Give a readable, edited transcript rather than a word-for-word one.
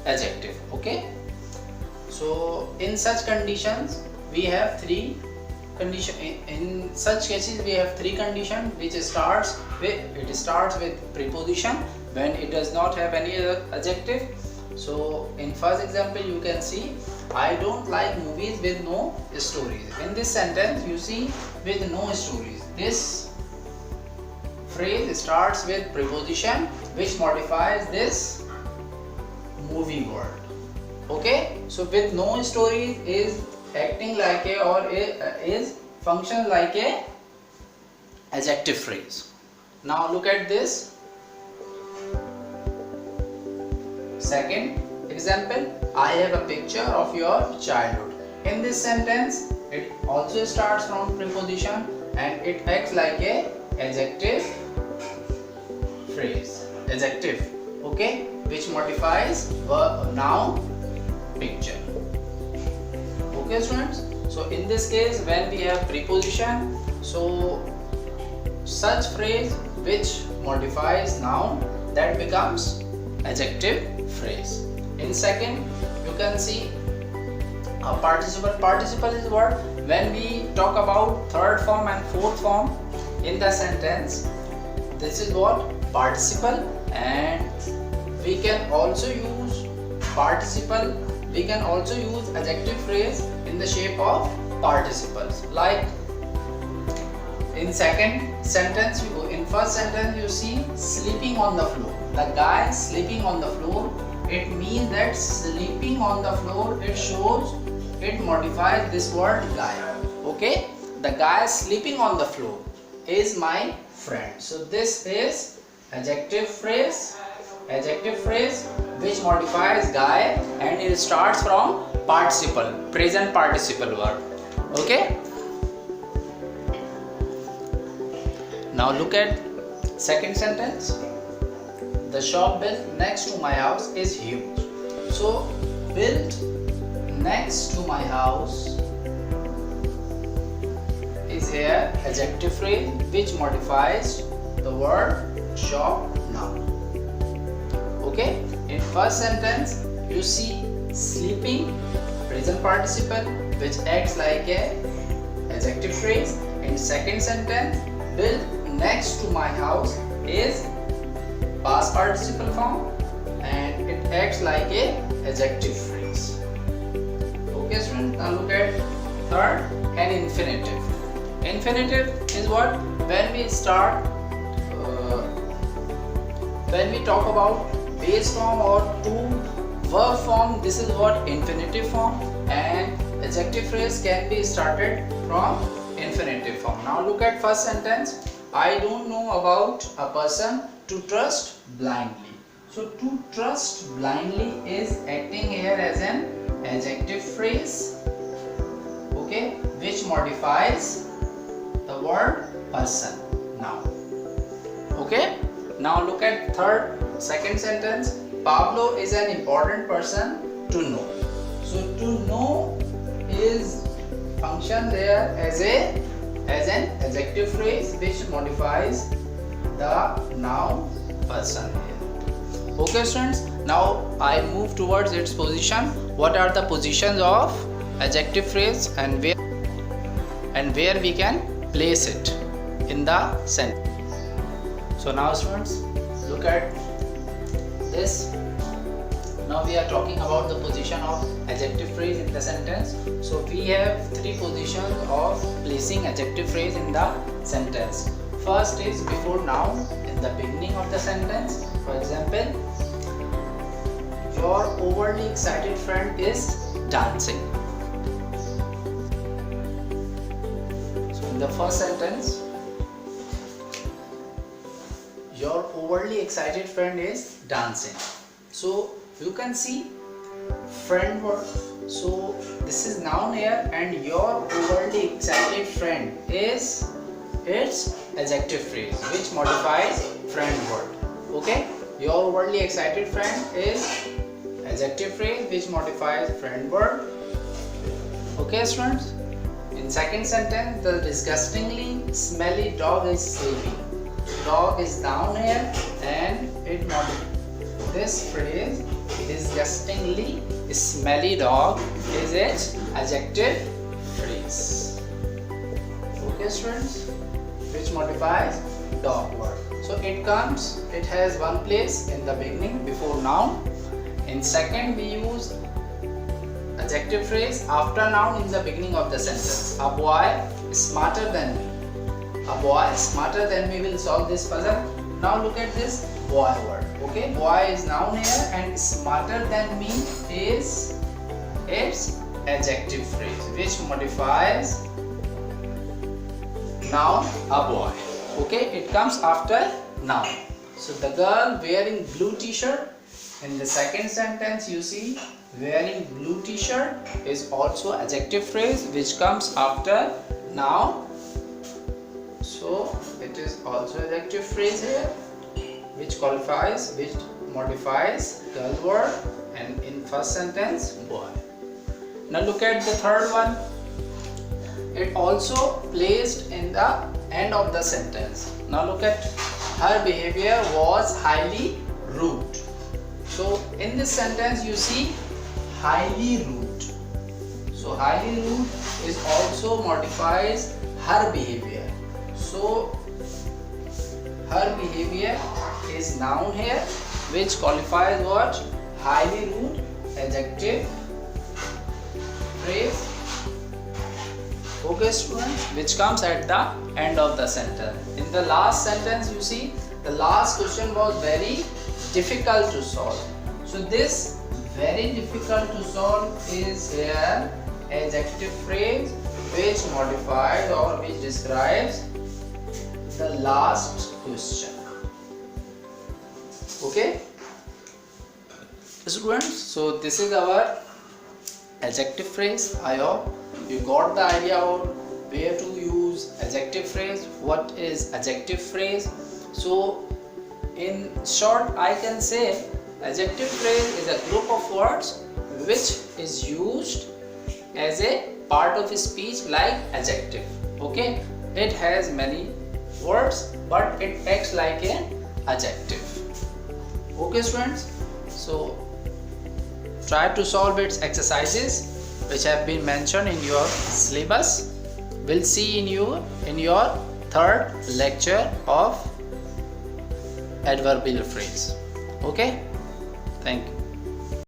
adjective. Okay, so in such conditions we have three condition. In such cases we have three conditions, which starts with preposition when it does not have any adjective. So in first example you can see, I don't like movies with no stories. In this sentence you see with no stories. This phrase starts with preposition which modifies this movie word. Okay, so with no stories is acting like a is function like a adjective phrase. Now look at this second example. I have a picture of your childhood. In this sentence it also starts from preposition and it acts like a adjective phrase, adjective, okay, which modifies verb, noun, picture. Okay students, so in this case when we have preposition, so such phrase which modifies noun, that becomes adjective phrase. In second you can see a participle. Participle is what, when we talk about third form and fourth form in the sentence, this is what participle. And we can also use participle, we can also use adjective phrase in the shape of participles. Like in second sentence, in first sentence you see sleeping on the floor. The guy sleeping on the floor, it means that sleeping on the floor, it shows, it modifies this word guy. Okay, the guy sleeping on the floor is my friend. So this is adjective phrase which modifies guy and it starts from participle, present participle verb. Okay, now look at second sentence. The shop built next to my house is huge. So built next to my house is here adjective phrase which modifies the word shop noun. Okay, in first sentence you see sleeping, present participle which acts like a adjective phrase. In second sentence, built next to my house is past participle form and it acts like a adjective phrase. Okay students, now look at third, an infinitive. Infinitive is what, when we start when we talk about base form or to verb form, this is what infinitive form, and adjective phrase can be started from infinitive form. Now look at first sentence. I don't know about a person to trust blindly. So to trust blindly is acting here as an adjective phrase, okay, which modifies the word person now. Okay, now look at second sentence. Pablo is an important person to know. So to know is function there as an adjective phrase which modifies the noun person here. Okay students, now I move towards its position. What are the positions of adjective phrase and where we can place it in the sentence. So now students, look at this. Now we are talking about the position of adjective phrase in the sentence. So we have three positions of placing adjective phrase in the sentence. First is before noun in the beginning of the sentence. For example, your overly excited friend is dancing. So in the first sentence, your overly excited friend is dancing. So you can see friend word. So this is noun here, and your overly excited friend is its adjective phrase which modifies friend word. Okay, your overly excited friend is adjective phrase which modifies friend word. Okay students, in second sentence, the disgustingly smelly dog is sleeping. Dog is noun here and this phrase disgustingly smelly dog is its adjective phrase. Okay students, which modifies dog word. So it has one place in the beginning before noun. In second we use adjective phrase after noun in the beginning of the sentence. A boy is smarter than me. A boy is smarter than me will solve this puzzle. Now look at this boy word. Okay, boy is noun here and smarter than me is its adjective phrase which modifies noun a boy. Okay, it comes after noun. So the girl wearing blue t-shirt, in the second sentence you see wearing blue t-shirt is also adjective phrase which comes after noun. So it is also adjective phrase here which modifies girl word, and in first sentence boy. Now look at the third one. It also placed in the end of the sentence. Now look at, her behavior was highly rude. So in this sentence you see highly rude. So highly rude is also modifies her behavior. So her behavior is noun here which qualifies what? Highly rude, adjective phrase. Okay students, which comes at the end of the sentence. In the last sentence you see the last question was very difficult to solve. So this very difficult to solve is here adjective phrase which modifies or which describes the last question. Okay students, so this is our adjective phrase. I hope you got the idea of where to use adjective phrase, what is adjective phrase. So in short I can say adjective phrase is a group of words which is used as a part of speech like adjective. Okay, it has many words but it acts like an adjective. Okay students, so try to solve its exercises which have been mentioned in your syllabus. We'll see in your third lecture of adverbial phrase. Okay, thank you.